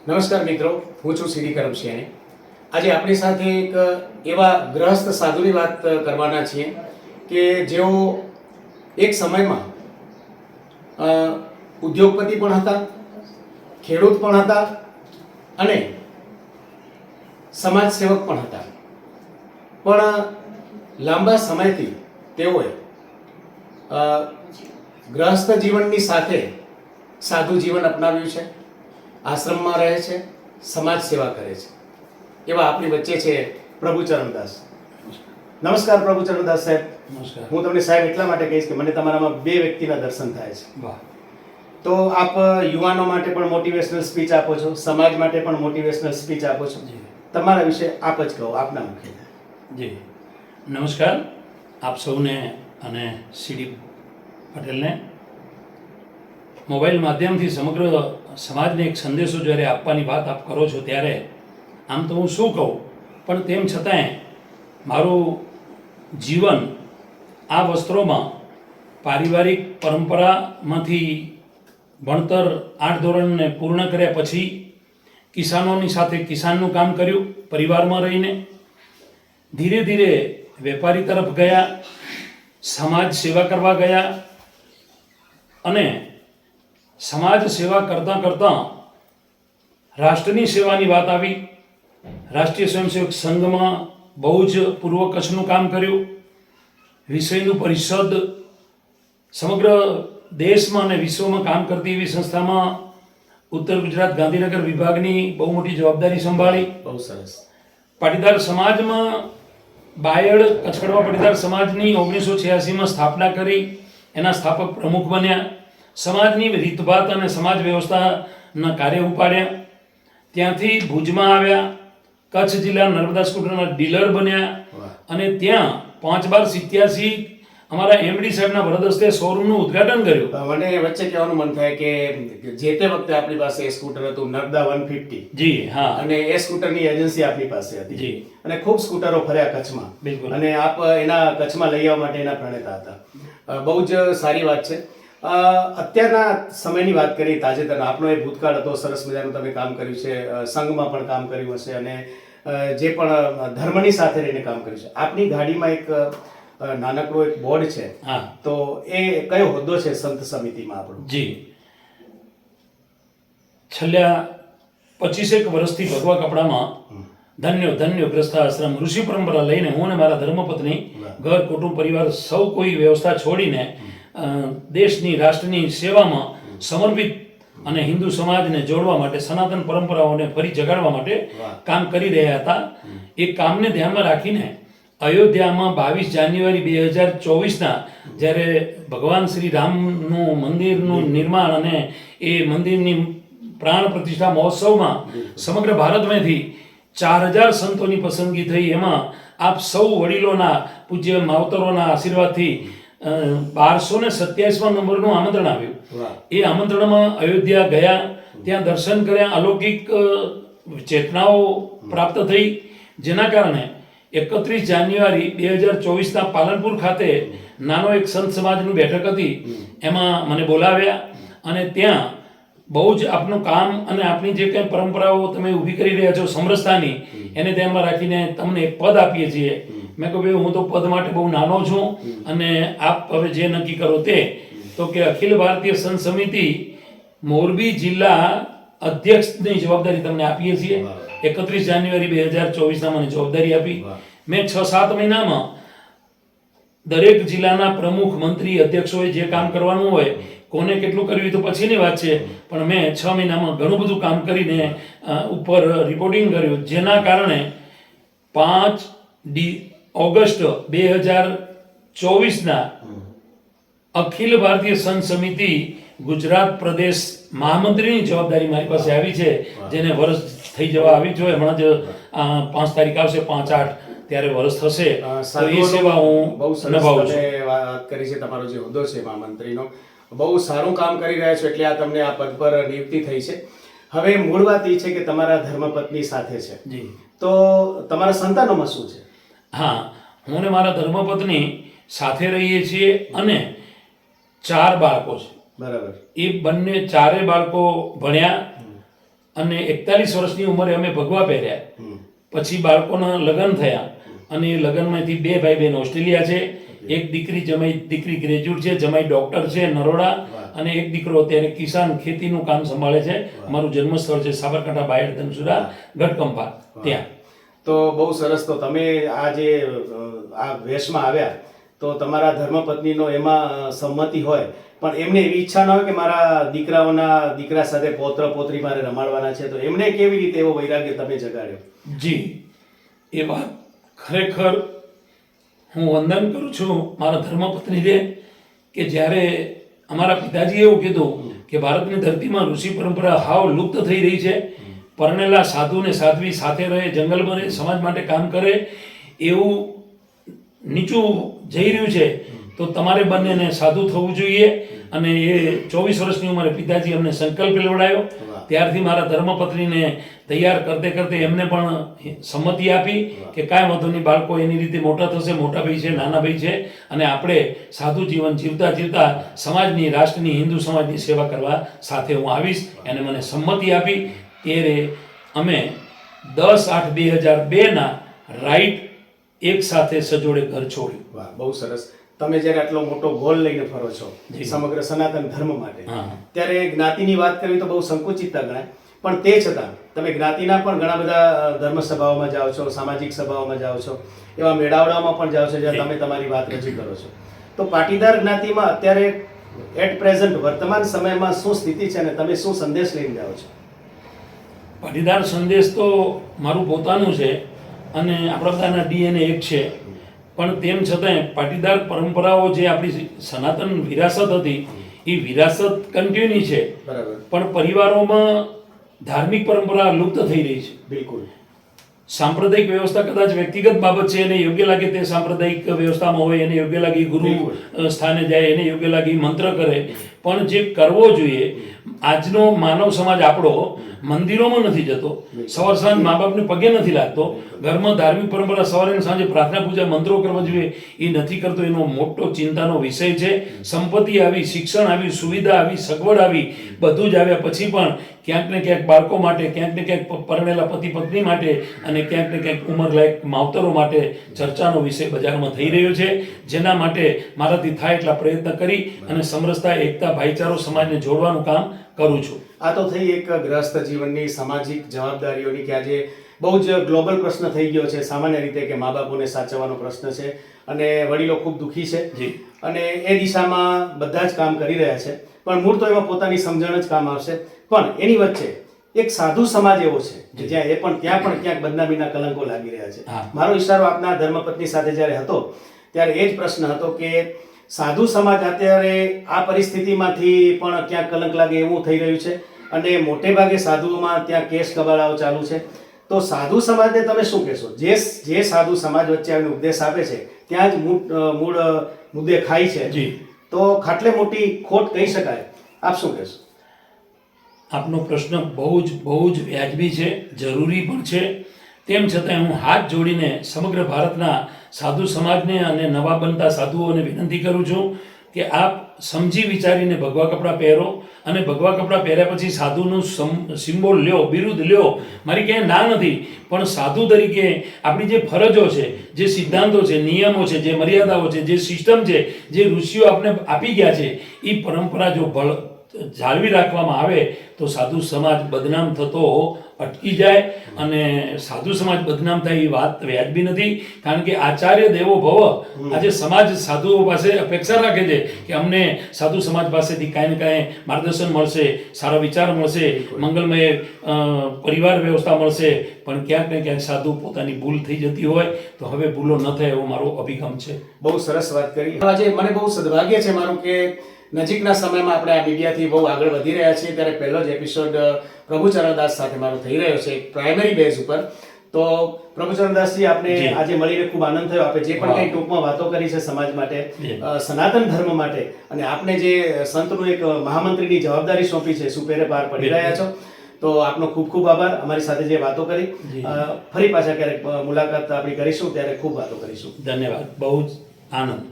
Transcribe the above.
નમસ્કાર મિત્રો, હું છું સીડી કરમશિયાની. આજે આપણી સાથે એક એવા ગ્રહસ્થ સાધુની વાત કરવાના છીએ કે જેઓ એક સમયમાં ઉદ્યોગપતિ પણ હતા, ખેડૂત પણ હતા અને સમાજ સેવક પણ હતા. પણ લાંબા સમયથી તેઓએ ગ્રહસ્થ જીવનની સાથે સાધુ જીવન અપનાવ્યું છે, આશ્રમમાં રહે છે, સમાજ સેવા કરે છે. એવા આપણી વચ્ચે છે પ્રભુ ચરણદાસ. નમસ્કાર પ્રભુ ચરણદાસ સાહેબ. નમસ્કાર. હું તમને સાહેબ એટલા માટે કહીશ કે મને તમારામાં બે વ્યક્તિના દર્શન થાય છે. વાહ. તો આપ યુવાનો માટે પણ મોટિવેશનલ સ્પીચ આપો છો, સમાજ માટે પણ મોટિવેશનલ સ્પીચ આપો છો. જી તમારા વિશે આપ જ કહો, આપના મુખે. જી નમસ્કાર આપ સૌને અને સીડી પટેલને. મોબાઈલ માધ્યમથી સમગ્ર સમાજને એક સંદેશો જ્યારે આપવાની વાત આપ કરો છો ત્યારે આમ તો હું શું કહું, પણ તેમ છતાંય મારું જીવન આ વસ્ત્રોમાં પારિવારિક પરંપરામાંથી ભણતર 8 ધોરણને પૂર્ણ કર્યા પછી કિસાનોની સાથે કિસાનનું કામ કર્યું, પરિવારમાં રહીને ધીરે ધીરે વેપારી તરફ ગયા, સમાજ સેવા કરવા ગયા અને સમાજ સેવા કરતાં કરતાં રાષ્ટ્રની સેવાની વાત આવી. રાષ્ટ્રીય સ્વયંસેવક સંઘમાં બહુ જ પૂર્વ કચ્છનું કામ કર્યું. વિશ્વ હિન્દુ પરિષદ સમગ્ર દેશમાં અને વિશ્વમાં કામ કરતી એવી સંસ્થામાં ઉત્તર ગુજરાત ગાંધીનગર વિભાગની બહુ મોટી જવાબદારી સંભાળી. બહુ સરસ. પાટીદાર સમાજમાં બાયડ કચ્છકડવા પાટીદાર સમાજની 1986માં સ્થાપના કરી, એના સ્થાપક પ્રમુખ બન્યા. સમાજની રીતભાત અને સમાજ વ્યવસ્થાના કાર્ય ઉપાડ્યા. ત્યાંથી ભુજમાં આવ્યા, કચ્છ જિલ્લા નર્મદા સ્કૂટરના ડીલર બન્યા અને ત્યાં 5/12/87 અમારા એમડી સાહેબના વરદ હસ્તે શોરૂમનું ઉદ્ઘાટન કર્યું. મને વચ્ચે કહેવાનું મન થાય કે જે તે વખતે આપણી પાસે એ સ્કૂટર હતું નર્મદા 150. જી હા. અને એ સ્કૂટરની એજન્સી આપણી પાસે હતી. જી. અને ખૂબ સ્કૂટરો ફર્યા કચ્છમાં. બિલકુલ. અને આપ એના કચ્છમાં લઈ આવવા માટે એના પ્રણેતા હતા. બહુ જ સારી વાત છે. અત્યારના સમયની વાત કરી, તાજેતરના આપનો એ ભૂતકાળ હતો, સરસ મજાનું તમે કામ કર્યું છે, સંઘમાં પણ કામ કર્યું હશે અને જે પણ ધર્મની સાથે રહીને કામ કર્યું છે. આપની ગાડીમાં એક નાનકડો એક બોર્ડ છે. હા. તો એ કયો હોદ્દો છે સંત સમિતિમાં આપણો? જી, છેલ્લા 25 વર્ષથી ભગવા કપડામાં ધન્યો ધન્યો ગ્રસ્તાશ્રમ ઋષિ પરંપરા લઈને હું અને મારા ધર્મપત્ની ઘર કુટુંબ પરિવાર સૌ કોઈ વ્યવસ્થા છોડીને દેશની રાષ્ટ્રની સેવામાં સમર્પિત અને હિન્દુ સમાજને જોડવા માટે, સનાતન પરંપરાઓને ફરી જગાડવા માટે કામ કરી રહ્યા હતા. એ કામને ધ્યાનમાં રાખીને અયોધ્યામાં 22 જાન્યુઆરી 2024ના જ્યારે ભગવાન શ્રી રામનું મંદિરનું નિર્માણ અને એ મંદિરની પ્રાણ પ્રતિષ્ઠા મહોત્સવમાં સમગ્ર ભારતમાંથી 4000 સંતોની પસંદગી થઈ. એમાં આપ સૌ વડીલોના, પૂજ્ય માવતરોના આશીર્વાદથી 1227મા નંબરનું આમંત્રણ આવ્યું. એ આમંત્રણમાં અયોધ્યા ગયા, ત્યાં દર્શન કર્યા, અલૌકિક ચેતનાઓ પ્રાપ્ત થઈ, જેના કારણે 31 જાન્યુઆરી 2024ના પાલનપુર ખાતે નાનો એક સંત સમાજની બેઠક હતી, એમાં મને બોલાવ્યા અને ત્યાં બહુ જ આપનું કામ અને આપની જે કંઈ પરંપરાઓ તમે ઊભી કરી રહ્યા છો સમરસતાની, એને ધ્યાનમાં રાખીને તમને એક પદ આપીએ છીએ. મેં કહ્યું ભાઈ હું તો પદ માટે બહુ નાનો છું અને આપ હવે જે નક્કી કરો તે. તો કે અખિલ ભારતીય સંત સમિતિ મોરબી જિલ્લા અધ્યક્ષની જવાબદારી તમને આપીએ છીએ. 31 જાન્યુઆરી 2024ના મને જવાબદારી આપી. મેં 6-7 મહિનામાં દરેક જિલ્લાના પ્રમુખ, મંત્રી, અધ્યક્ષોએ જે કામ કરવાનું હોય, કોને કેટલું કર્યું તો પછીની વાત છે, પણ મેં 6 મહિનામાં ઘણું બધું કામ કરીને ઉપર રિપોર્ટિંગ કર્યું, જેના કારણે 5 ઓગસ્ટ 2024ના અખિલ ભારતીય સંત સમિતિ ગુજરાત પ્રદેશ મહામંત્રીની જવાબદારી મારી પાસે આવી છે, જેને વર્ષ થઈ જવા આવી જોઈએ. હમણાં જ 5 તારીખ આવશે, 5/8 ત્યારે વર્ષ થશે. તો એ સેવા હું બહુ સરસ નિભાવું છું. તમે વાત કરી છે. તમારો જે હોદ્દો છે મહામંત્રીનો, બહુ સારું કામ કરી રહ્યા છો એટલે આ તમને આ પદ પર નિયુક્તિ થઈ છે. હવે મૂળ વાત એ છે કે તમારા ધર્મપત્ની સાથે છે. જી. તો તમારા સંતાનોમાં શું છે? હા, હું ને મારા ધર્મપત્ની સાથે રહીએ છીએ અને 4 બાળકો છે. બરાબર. એ બંને ચારે બાળકો ભણ્યા, અને 41 વર્ષની ઉંમરે અમે ભગવા પહેર્યા. પછી બાળકોના લગ્ન થયા અને એ લગ્નમાંથી 2 ભાઈ બહેન ઓસ્ટ્રેલિયા છે. એક દીકરી ગ્રેજ્યુએટ છે, જમાઈ ડોક્ટર છે નરોડા, અને એક દીકરો અત્યારે કિસાન ખેતીનું કામ સંભાળે છે. અમારું જન્મસ્થળ છે સાબરકાંઠા બાયડ ધનસુરા ગઢકંપા ત્યાં. તો બહુ સરસ. તો તમે આ જે આ વેશમાં આવ્યા તો તમારા ધર્મપત્નીનો એમાં સંમતિ હોય, પણ એમને એવી ઈચ્છા ન હોય કે મારા દીકરા સાથે પૌત્ર પૌત્રી મારે રમાડવાના છે, તો એમને કેવી રીતે એવો વૈરાગ્ય તમે જગાડ્યો? જી, એ વાત ખરેખર હું વંદન કરું છું મારા ધર્મપત્નીને કે જ્યારે અમારા પિતાજીએ એવું કીધું કે ભારતની ધરતીમાં ઋષિ પરંપરા હાવ લુપ્ત થઈ રહી છે, પરણેલા સાધુ ને સાધ્વી સાથે રહે, જંગલમાં રહે, સમાજ માટે કામ કરે, એવું નીચું જઈ રહ્યું છે, તો તમારે બંનેને સાધુ થવું જોઈએ. અને એ 24 વર્ષની ઉંમરે પિતાજી અમને સંકલ્પ લેવડાયો. ત્યારથી મારા ધર્મપત્નીને તૈયાર કરતે એમને પણ સંમતિ આપી કે કાંઈ વાંધો નહીં, બાળકો એની રીતે મોટા થશે, મોટા ભાઈ છે, નાના ભાઈ છે, અને આપણે સાધુ જીવન જીવતા સમાજની, રાષ્ટ્રની, હિન્દુ સમાજની સેવા કરવા સાથે હું આવીશ. એને મને સંમતિ આપી. ત્યારે અમે 10/8/2002 રાઈટ એક સાથે સજોડે ઘર છોડ્યું. વાહ, બહુ સરસ. તમે જ્યારે આટલો મોટો ગોલ લઈને ફરો છો સમગ્ર સનાતન ધર્મ માટે, ત્યારે જ્ઞાતિની વાત કરવી તો બહુ સંકુચિતતા ગણાય, પણ તે છતાં તમે જ્ઞાતિના પણ ઘણા બધા ધર્મ સભાઓમાં જાઓ છો, સામાજિક સભાઓમાં જાઓ છો, એવા મેળાવડામાં પણ જાઓ છો જ્યાં તમે તમારી વાત રજૂ કરો છો. તો પાટીદાર જ્ઞાતિમાં અત્યારે એટ પ્રેઝન્ટ વર્તમાન સમયમાં શું સ્થિતિ છે અને તમે શું સંદેશ લઈને જાઓ છો? પાટીદાર સંદેશ તો મારું પોતાનું છે અને આપણા બધાના DNA એક છે, પણ તેમ છતાંય પાટીદાર પરંપરાઓ જે આપણી સનાતન વિરાસત હતી એ વિરાસત કન્ટિન્યુ છે. બરાબર. પણ પરિવારોમાં ધાર્મિક પરંપરા લુપ્ત થઈ રહી છે. બિલકુલ. સાંપ્રદાયિક વ્યવસ્થા કદાચ વ્યક્તિગત બાબત છે, એને યોગ્ય લાગે તે સાંપ્રદાયિક વ્યવસ્થામાં હોય, એને યોગ્ય લાગે ગુરુ સ્થાને જાય, એને યોગ્ય લાગે મંત્ર કરે, પણ જે કરવો જોઈએ, આજનો માનવ સમાજ આપણો મંદિરોમાં નથી જતો, સવાર સાંજ મા બાપને પગે નથી લાગતો, ઘરમાં ધાર્મિક પરંપરા સવારે અને સાંજે પ્રાર્થના પૂજા મંત્રો કરવા જોઈએ એ નથી કરતો. એનો મોટો ચિંતાનો વિષય છે. સંપત્તિ આવી, શિક્ષણ આવી, સુવિધા આવી, સગવડ આવી, બધું જ આવ્યા પછી પણ ક્યાંક ને ક્યાંક બાળકો માટે, ક્યાંક ને ક્યાંક પરણેલા પતિ પત્ની માટે, અને ક્યાંક ને ક્યાંક ઉંમરલાયક માવતરો માટે ચર્ચાનો વિષય બજારમાં થઈ રહ્યો છે. જેના માટે મારાથી થાય એટલા પ્રયત્ન કરી અને સમરસતા, એકતા, ભાઈચારો, સમાજને જોડવાનું કામ કરું છું. આ તો થઈ એક ગ્રસ્ત જીવનની સામાજિક જવાબદારીઓની કે આજે બહુ જ ગ્લોબલ પ્રશ્ન થઈ ગયો છે સામાન્ય રીતે, કે મા બાપોને સાચવવાનો પ્રશ્ન છે અને વડીલો ખૂબ દુઃખી છે અને એ દિશામાં બધા જ કામ કરી રહ્યા છે. પણ મૂળ તો એમાં પોતાની સમજણ જ કામ આવશે. પણ એની વચ્ચે એક સાધુ સમાજ એવો છે કે જ્યાં ત્યાં પણ ક્યાંક બદનામીના કલંકો લાગી રહ્યા છે. મારો ઈશારો આપના ધર્મપત્ની સાથે જ્યારે હતો ત્યારે એ જ પ્રશ્ન હતો કે સાધુ સમાજ અત્યારે આ પરિસ્થિતિમાંથી પણ ક્યાંક કલંક લાગે એવું થઈ રહ્યું છે અને મોટે ભાગે સાધુઓમાં ત્યાં કેસ કબાડાઓ ચાલુ છે. તો સાધુ સમાજને તમે શું કહેશો? જે સાધુ સમાજ વચ્ચે આવીને ઉપદેશ આપે છે ત્યાં જ મૂળ મુદ્દે ખાય છે, તો ખાટલે મોટી ખોટ કહી શકાય. આપ શું કહેશો? આપનો પ્રશ્ન બહુ જ વ્યાજબી છે, જરૂરી પણ છે. તેમ છતાં હું હાથ જોડીને સમગ્ર ભારતના સાધુ સમાજને અને નવા બનતા સાધુઓને વિનંતી કરું છું કે આપ સમજી વિચારીને ભગવા કપડાં પહેરો, અને ભગવા કપડાં પહેર્યા પછી સાધુનું સિમ્બોલ લ્યો, બિરુદ લ્યો. મારી ક્યાંય ના નથી, પણ સાધુ તરીકે આપણી જે ફરજો છે, જે સિદ્ધાંતો છે, નિયમો છે, જે મર્યાદાઓ છે, જે સિસ્ટમ છે, જે ઋષિઓ આપણે આપી ગયા છે, એ પરંપરા જો જાળવી રાખવામાં આવે તો સાધુ સમાજ બદનામ થતો અટકી જાય. અને સાધુ સમાજ બદનામ થાય એ વાત વ્યાજબી નથી, કારણ કે આચાર્ય દેવો ભવ. આજે સમાજ સાધુઓ પાસે અપેક્ષા રાખે છે કે અમને સાધુ સમાજ પાસેથી કાંઈ ને કાંઈ માર્ગદર્શન મળશે, સારા વિચાર મળશે, મંગલમય પરિવાર વ્યવસ્થા મળશે. પણ ક્યાંક ને ક્યાંક સાધુ પોતાની ભૂલ થઈ જતી હોય તો હવે ભૂલો ન થાય એવો મારો અભિગમ છે. બહુ સરસ વાત કરી. આજે મને બહુ સદભાગ્ય છે મારું કે નજીકના સમયમાં આપણે આ મીડિયાથી બહુ આગળ વધી રહ્યા છીએ, ત્યારે પહેલો જ એપિસોડ પ્રભુચરણદાસ સાથે મારો થઈ રહ્યો છે પ્રાઇમરી બેઝ ઉપર. તો પ્રભુચરણદાસજી, આપણે આજે મળીને ખૂબ આનંદ થયો. આપણે જે પણ કંઈ ટૂંકમાં વાતો કરી છે સમાજ માટે, સનાતન ધર્મ માટે, અને આપણે જે સંતનું એક મહામંત્રીની જવાબદારી સોંપી છે, સુપેરે પાર પડી રહ્યા છો. તો આપનો ખૂબ ખૂબ આભાર અમારી સાથે જે વાતો કરી. ફરી પાછા ક્યારેક મુલાકાત આપણી કરીશું ત્યારે ખૂબ વાતો કરીશું. ધન્યવાદ, બહુ જ આનંદ.